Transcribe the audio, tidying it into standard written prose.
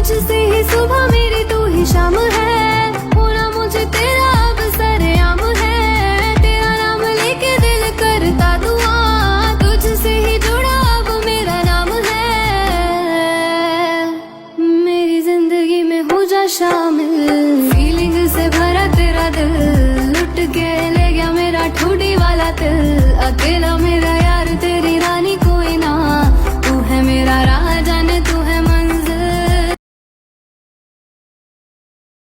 तुझसे ही सुबह मेरी तू ही शाम है, होना मुझे तेरा अब सरेआम है। तेरा नाम लेके दिल करता दुआ, तुझसे ही जुड़ा अब मेरा नाम है। मेरी जिंदगी में हो जा शामिल।